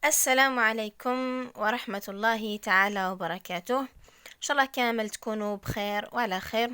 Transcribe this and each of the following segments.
السلام عليكم ورحمة الله تعالى وبركاته. إن شاء الله كامل تكونوا بخير وعلى خير.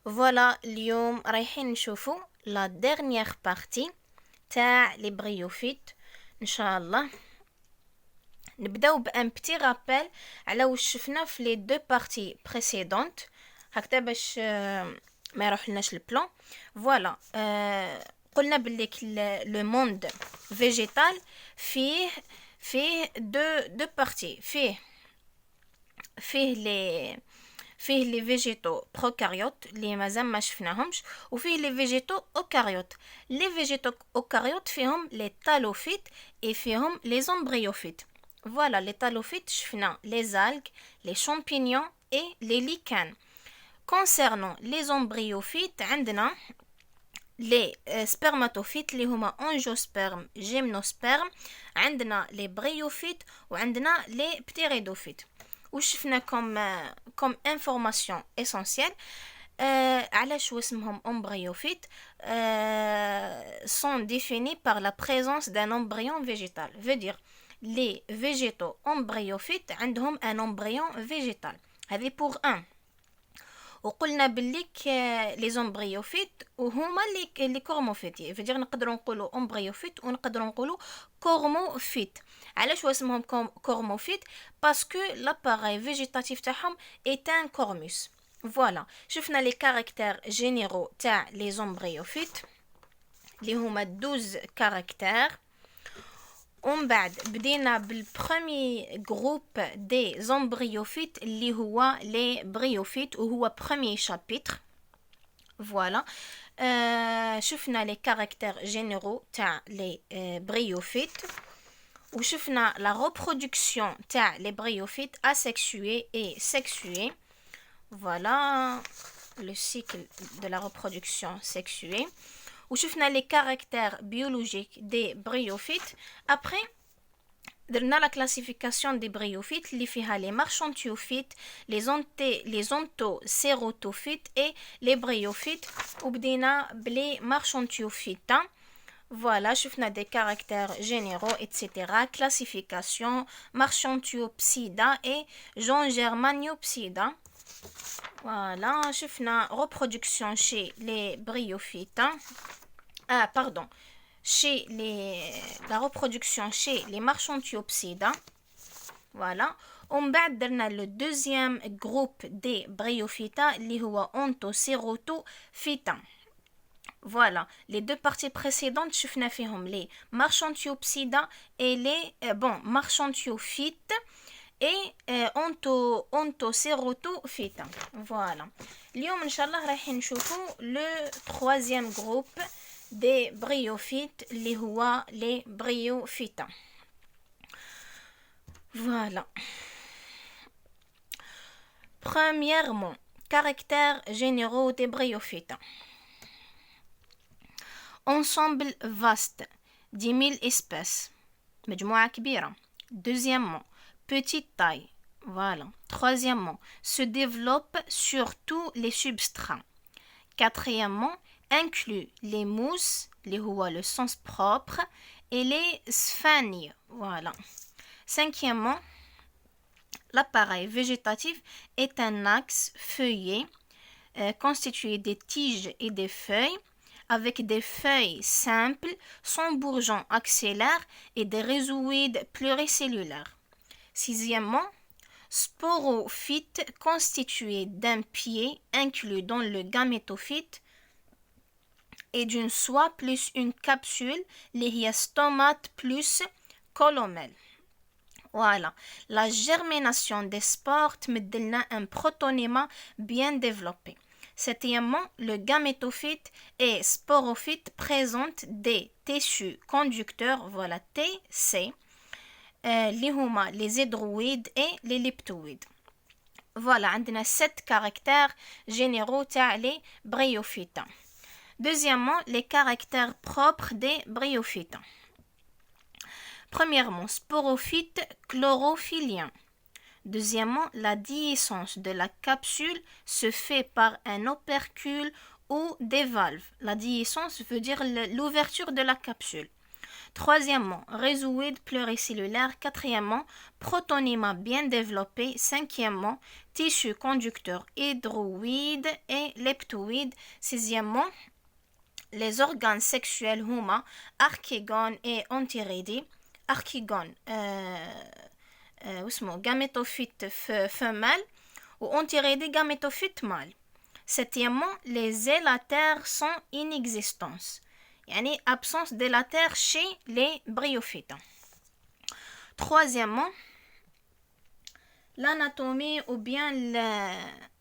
فوالا اليوم رايحين نشوفوا لا dernière partie تاع لي بريوفيت إن شاء الله. نبداو بان بتي رابيل على واش شفنا في لي دو بارتي بريسيدونت هكذا باش ما يروحلناش البلان. فوالا قلنا بليك لو موند فيجيتال فيه دو بارتي، فيه لي فيجيتو بروكاريوت اللي مازال ما شفناهمش، وفيه لي فيجيتو اوكاريوت. لي فيجيتو اوكاريوت فيهم لي تالوفيت et فيهم لي زومبريوفيت. Voilà, les talophytes, شفنا les algues, les champignons et les lichens. Concernant les embryophytes, عندنا les spermatophytes اللي هما angiosperme, gymnosperme. عندنا les bryophytes وعندنا les ptéridophytes. وشفنا comme information essentielle علاش اسمهم embryophytes sont définis par la présence d'un embryon végétal. Veut dire les végétaux embryophytes عندهم un embryon végétal. هذه pour un. وقلنا بليك les embryophytes وهما les cormophytes. veut dire نقدروا نقولوا embryophytes ونقدروا نقولوا cormophytes. علاش اسمهم cormophytes؟ parce que l'appareil végétatif تاعهم est un cormus. Voilà, شفنا les caractères généraux تاع les embryophytes اللي هما 12 caractères. ومن بعد بدينا بالبريمي جروب دي زومبريوفيت اللي هو لي بريوفيت وهو بريمي شابيتر. فوالا شفنا لي كاركتير جينيرو تاع لي بريوفيت وشفنا لا ريبرودكسيون تاع لي بريوفيت asexués et sexués. Voilà le cycle de la reproduction sexuée. وشفنا les caractères biologiques des bryophytes. Après درنا la classification des bryophytes اللي فيها les marchantiophytes, les ontocératophytes et les bryophytes. وبدينا بلي marchantiophytes. Voilà, شفنا des caractères généraux, etc. Classification, Marchantiopsida et Jean-Germaniopsida. Voilà, شفنا reproduction chez les bryophytes. Chez la reproduction chez les Marchantiopsida. Voilà. On va donner le deuxième groupe des bryophytes, اللي هو ontocératophytes. Voilà, les deux parties précédentes, شفنا فيهم les Marchantiopsida et les Marchantiophytes et ontocératophytes. Voilà. اليوم إن شاء الله رايحين نشوفوا le troisième groupe des bryophytes اللي هو les bryophytes. Voilà. Premièrement, caractères généraux des bryophytes. Ensemble vaste, 10 000 espèces. مجموعة كبيرة. Deuxièmement, petite taille. Voilà. Troisièmement, se développe sur tous les substrats. Quatrièmement, inclut les mousses, les هو le sens propre, et les sphaignes. Voilà. Cinquièmement, l'appareil végétatif est un axe feuillé constitué des tiges et des feuilles, avec des feuilles simples, sans bourgeons axillaires et des rhizoïdes pluricellulaires. Sixièmement, sporophyte constitué d'un pied inclus dans le gamétophyte et d'une soie plus une capsule, les stomates plus colomelle. Voilà, la germination des spores تمدلنا un protonéma bien développé. Septièmement, le gamétophyte et sporophyte présentent des tissus conducteurs, voilà TC, اللي هما les hydroïdes et les leptoïdes. Voilà, عندنا 7 caractères généraux تاع les bryophytes. Deuxièmement, les caractères propres des bryophytes. Premièrement, sporophyte chlorophyllien. Deuxièmement, la déhiscence de la capsule se fait par un opercule ou des valves. La déhiscence veut dire l'ouverture de la capsule. Troisièmement, réseau pluricellulaire. Quatrièmement, protonima bien développé. Cinquièmement, tissu conducteur hydroïde et leptoïde. Sixièmement, les organes sexuels huma archégone et antirédie. Archégone, gamétophyte femelle ou antirédie gamétophyte mâle. Septièmement, les élatères sont inexistence. Yani absence d'élatères chez les bryophytes. Troisièmement, l'anatomie ou bien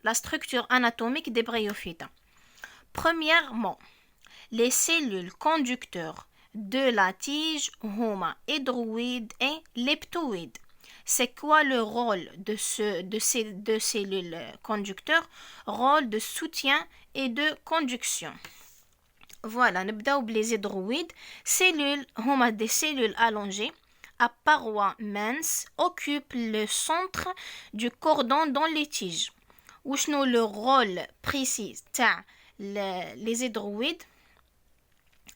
la structure anatomique des bryophytes. Premièrement, les cellules conducteurs de la tige huma hydroïdes et leptoïdes. C'est quoi le rôle de ces deux cellules conducteurs? Rôle de soutien et de conduction. Voilà, نبداو les hydroïdes. Cellules, huma des cellules allongées à parois minces occupent le centre du cordon dans les tiges. وشنو le rôle précis تاع les hydroïdes?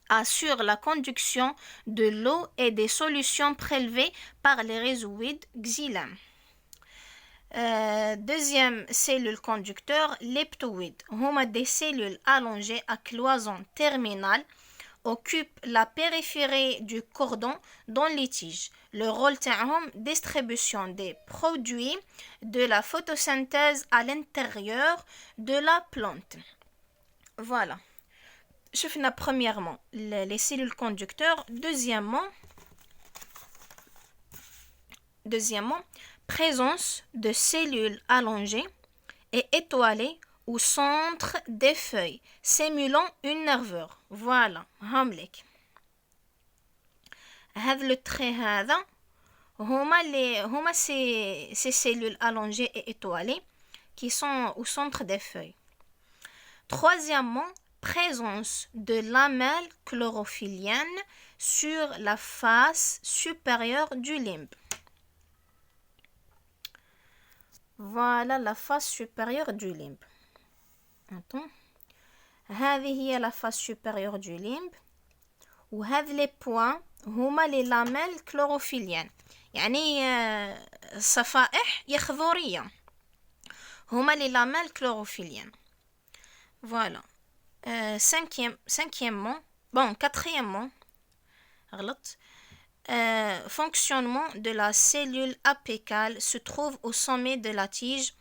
Assure la conduction de l'eau et des solutions prélevées par les rhézoïdes xylem. Deuxième cellule conducteur, leptoïdes. Huma des cellules allongées à cloison terminale occupent la périphérie du cordon dans les tiges. Le rôle تاعهم distribution des produits de la photosynthèse à l'intérieur de la plante. Voilà. شفنا premièrement les cellules conducteurs. Deuxièmement, présence de cellules allongées et étoilées au centre des feuilles, simulant une nervure. Voilà, هملك. هذا le trait هذا هما ces cellules allongées et étoilées qui sont au centre des feuilles. Troisièmement, présence de lamelles chlorophylliennes sur la face supérieure du limbe. Voilà la face supérieure du limbe. Attends. هذه هي la face supérieure du limbe. وهذه les points هما les lamelles chlorophylliennes. يعني صفائح يخذورية. هما les lamelles chlorophylliennes. Voilà. Quatrièmement, fonctionnement de la cellule apicale se trouve au sommet de la tige,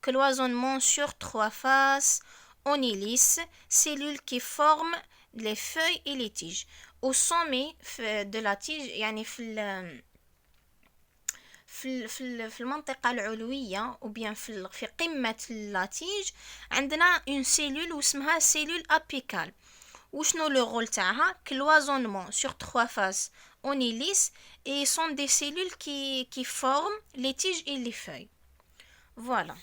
cloisonnement sur 3 faces en hélice, cellules qui forment les feuilles et les tiges. Au sommet de la tige, يعني في المنطقة العلوية أو bien في قمة اللاتيج عندنا une cellule واسمها cellule apicale. وشنو le rôle تاعها؟ cloisonnement sur 3 faces en hélice et sont des cellules qui forment les tiges et les feuilles. Voilà.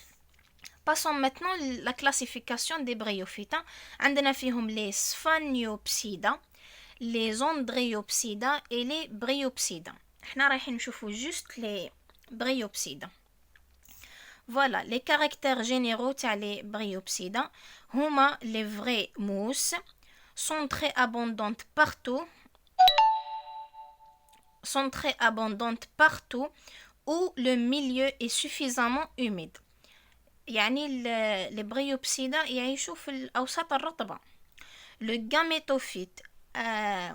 Passons maintenant à la classification des bryophytes. عندنا فيهم les Sphaniopsida, les Andriopsida et les Bryopsida. احنا رايحين نشوفوا juste les bryopsides. Voilà, les caractères généraux تاع les bryopsides هما les vraies mousses, sont très abondantes partout où le milieu est suffisamment humide. يعني les bryopsides يعيشوا في الأوساط الرطبة. Le gamétophyte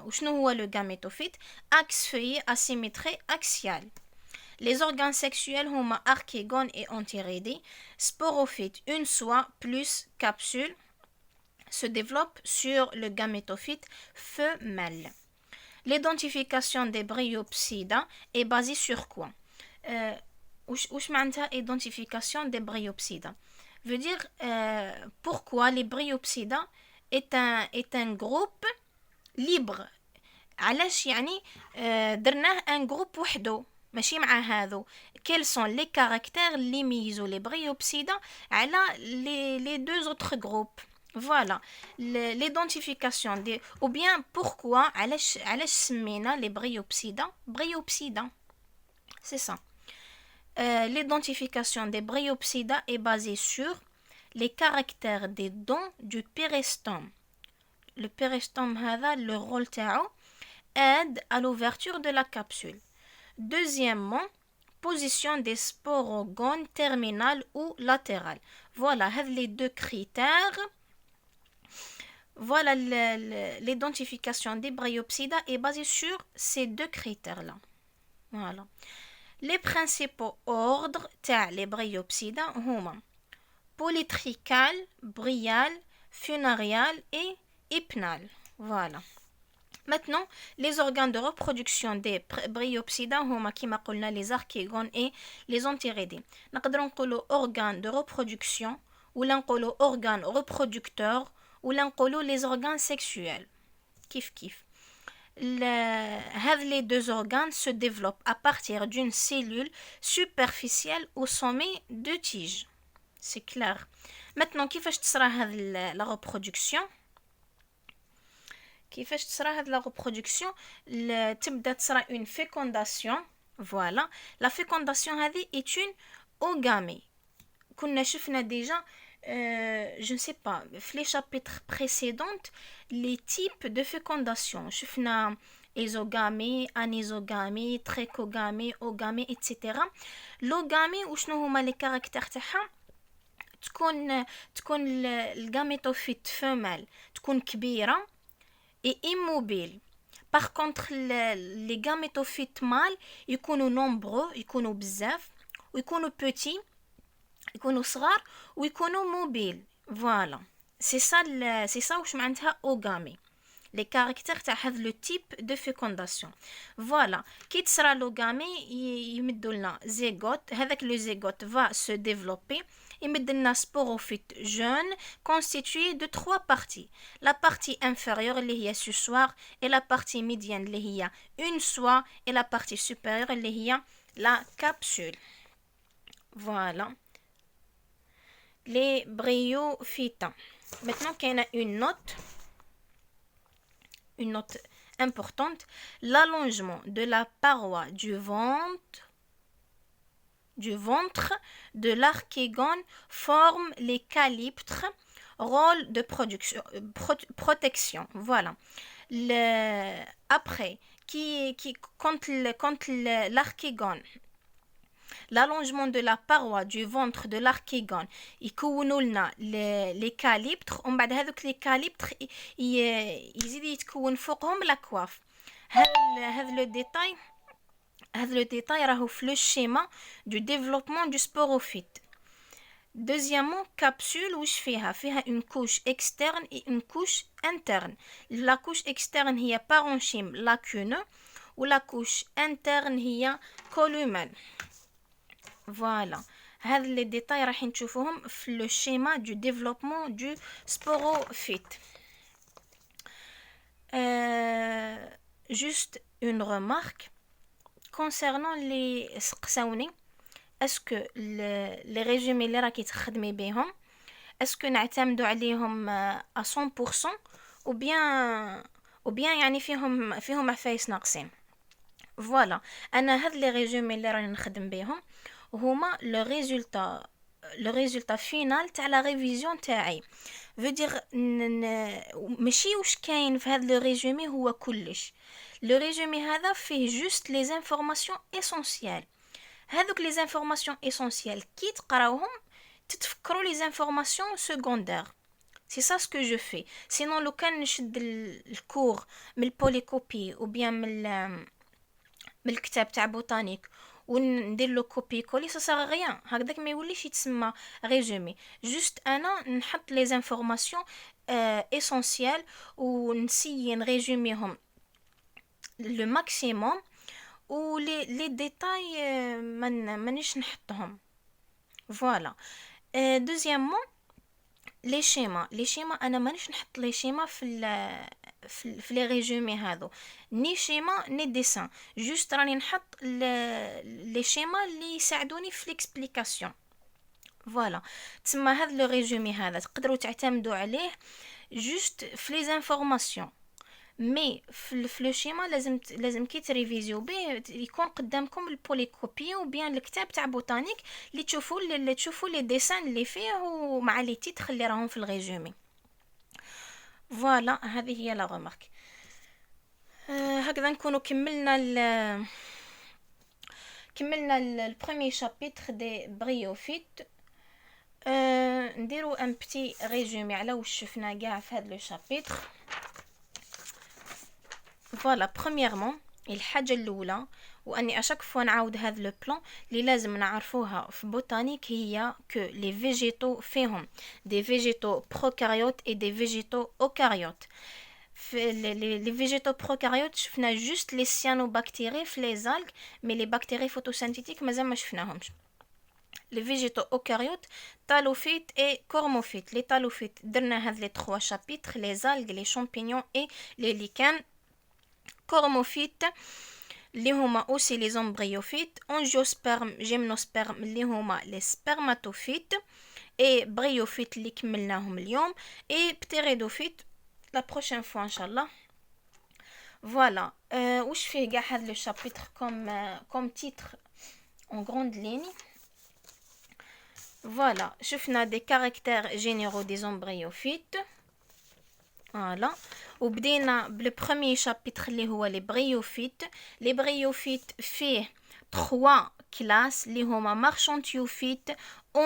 وشنو هو le gamétophyte? Axe feuillé asymétré axial. Les organes sexuels huma archégone et antirédie. Sporophyte, une soie plus capsule, se développe sur le gamétophyte femelle. L'identification des bryopsides est basée sur quoi? وش معناتها identification des bryopsides? Veut dire pourquoi les bryopsides est un groupe libre. علاش يعني درناه un groupe وحده ماشي مع هذو. Quels sont les caractères اللي يميزوا les bryopsides على les deux autres groupes? Voilà, l'identification des ou bien pourquoi علاش سمينا les bryopsides. C'est ça. L'identification des bryopsides est basée sur les caractères des dents du péristome. Le péristome هذا le rôle تاعو aide à l'ouverture de la capsule. Deuxièmement, position des sporogones terminales ou latérales. Voilà les deux critères. Voilà l'identification des bryopsidas est basée sur ces deux critères-là. Voilà. Les principaux ordres les bryopsidas sont polytrical, bryal, funarial et hypnal. Voilà. Maintenant, les organes de reproduction des bryopsidas هما كما قلنا les archégones et les anthéridies. نقدروا نقولوا organes de reproduction ولا نقولوا organes reproducteurs ولا نقولوا les organes sexuels. كيف les deux organes se développent à partir d'une cellule superficielle au sommet de tige. C'est clair. Maintenant, كيفاش تصرى la reproduction? كيفاش تصرى la reproduction تبدا تصرى une fécondation. Voilà, la fécondation هذه est une ogamie. كنا شفنا déjà je ne sais pas في les chapitres précédents les types de fécondation شفنا isogamie, anisogamie, trichogamie, ogamie, etc. L'ogamie وشنو هما les caractères تاعها تكون الجاميتوفيت femelle تكون كبيرة et immobile. Par contre, les gamétophytes mâles, ils sont nombreux, ils sont bzaf, ils sont petits, ils sont صغار, ou ils sont mobiles. Voilà. C'est ça où je m'entends ogamie. Les caractères تاع هذا le type de fécondation. Voilà. كي تصرى l'ogamie, يمدوا لنا zygote. هذاك le zygote va se développer. يمد لنا sporophyte jeune constitué de 3 parties. La partie inférieure اللي هي suçoire et la partie médiane اللي هي une soie et la partie supérieure اللي هي la capsule. Voilà. Les bryophytes. Maintenant qu'il y a une note importante, l'allongement de la paroi du ventre de l'archégone forme les calyptres, rôle de protection. Voilà. Après, quand l'archégone, l'allongement de la paroi du ventre de l'archégone يكونوا لنا les calyptres ومن بعد هذوك les calyptres يزيد يتكون فوقهم la coiffe. هذا le détail راهو في le schéma du développement du sporophyte. Deuxièmement, capsule واش فيها une couche externe et une couche interne. La couche externe هي parenchyme lacuneux ou la couche interne هي columelle. Voilà. هذا les détails راح نشوفوهم في le schéma du développement du sporophyte. Juste une remarque concernant les سقساوني. Est-ce que les résumés اللي راكي تخدمي بهم est-ce que نعتمدوا عليهم à 100% ou bien يعني فيهم عفايس ناقصين. Voilà. أنا هاد les résumés اللي راني نخدم بهم هما le résultat final تاع la révision تاعي. veut dire ماشي واش كاين في هاد le résumé هو كلش. Le résumé هذا فيه juste les informations essentielles. هذوك les informations essentielles كي تقراوهم تتفكروا les informations secondaires. C'est ça ce que je fais. Sinon لو كان نشد الكور من البوليكوبي ou bien من الكتاب تاع بوتانيك وندير له كوبي كولي ça sert à rien. هكذاك ما يوليش يتسمى résumé. Juste انا نحط les informations essentielles ونسيي نريزوميهم le maximum ou les détails مانيش نحطهم. Voilà. Deuxièmement, les schémas انا مانيش نحط les schémas في les résumés هذو ni schéma ni dessin. Juste راني نحط les schémas اللي يساعدوني في l'explication. Voilà. تسمى هذا le résumé هذا تقدروا تعتمدوا عليه juste في les informations. مي في لو شيما لازم كي تريفيزيو به يكون قدامكم البوليكوبي و بيان الكتاب تاع بوتانيك اللي تشوفوا لي ديسان اللي فيه ومع لي تيتر اللي راهم في الريزومي. فوالا هذه هي لا ريمارك. هكذا نكونوا كملنا البروميي شابيتر دي بريوفيت. نديرو ان بتي ريزومي على واش شفنا كاع في هذا لو شابيتر. فوالا برومييرمون الحاجه الاولى واني اشاك فوا نعاود هذا لو بلان اللي لازم نعرفوها في بوتانيك هي كو لي فيجيتو فيهم دي فيجيتو بروكاريوت اي دي فيجيتو اوكاريوت. في لي فيجيتو بروكاريوت شفنا جوست لي سيانوباكتيري في لي زالغ، مي لي باكتيري فوتوسينثيتيك مازال ما شفناهمش. لي فيجيتو اوكاريوت تالوفيت اي كورموفيت. لي تالوفيت درنا هاد لي 3 شابيتر، لي زالغ لي شامبينيون اي لي ليكان. كورموفيت اللي هما اوسي لي زومبريوفيت. انجيوسبرم جيمنوسبرم اللي هما لي سبرماتوفيت. اي بريوفيت اللي كملناهم اليوم. اي بتيريدوفيت لا بروشين فوا ان شاء الله. فوالا واش فيه كاع هذا لو شابيتر كوم تيتر اون غروند ليني. فوالا شفنا دي كاركتير جينيرو دي زومبريوفيت. فوالا وبدينا بالبروميي شابيتر اللي هو لي بريوفيت. لي بريوفيت فيه 3 كلاس اللي هما مارشانتيوفيت،